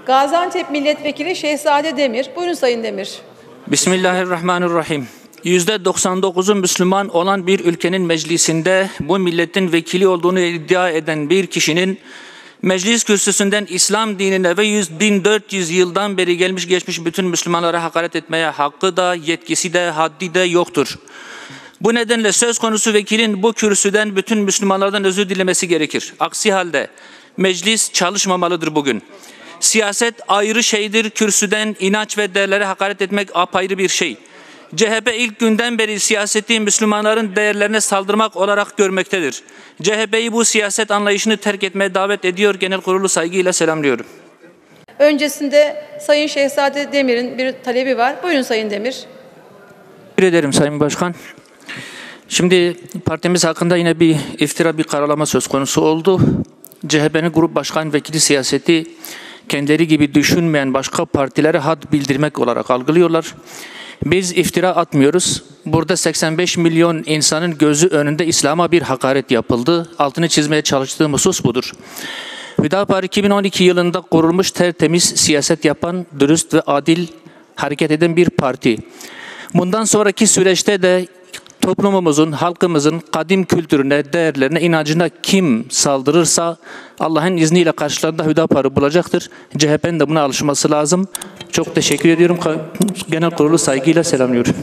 Gaziantep Milletvekili Şehzade Demir. Buyurun Sayın Demir. Bismillahirrahmanirrahim. %99'u Müslüman olan bir ülkenin meclisinde bu milletin vekili olduğunu iddia eden bir kişinin meclis kürsüsünden İslam dinine ve 1400 yıldan beri gelmiş geçmiş bütün Müslümanlara hakaret etmeye hakkı da, yetkisi de, haddi de yoktur. Bu nedenle söz konusu vekilin bu kürsüden bütün Müslümanlardan özür dilemesi gerekir. Aksi halde meclis çalışmamalıdır bugün. Siyaset ayrı şeydir, kürsüden inanç ve değerlere hakaret etmek apayrı bir şey. CHP ilk günden beri siyaseti Müslümanların değerlerine saldırmak olarak görmektedir. CHP'yi bu siyaset anlayışını terk etmeye davet ediyor, genel kurulu saygıyla selamlıyorum. Öncesinde Sayın Şehzade Demir'in bir talebi var. Buyurun Sayın Demir. Teşekkür ederim Sayın Başkan. Şimdi partimiz hakkında yine bir iftira, bir karalama söz konusu oldu. CHP'nin grup başkan vekili siyaseti kendileri gibi düşünmeyen başka partilere had bildirmek olarak algılıyorlar. Biz iftira atmıyoruz. Burada 85 milyon insanın gözü önünde İslam'a bir hakaret yapıldı. Altını çizmeye çalıştığım husus budur. Hüdapar 2012 yılında kurulmuş, tertemiz siyaset yapan, dürüst ve adil hareket eden bir parti. Bundan sonraki süreçte de toplumumuzun, halkımızın kadim kültürüne, değerlerine, inancına kim saldırırsa Allah'ın izniyle karşılarında Hüdapar'ı bulacaktır. CHP'nin de buna alışması lazım. Çok teşekkür ediyorum. Genel kurulu saygıyla selamlıyorum.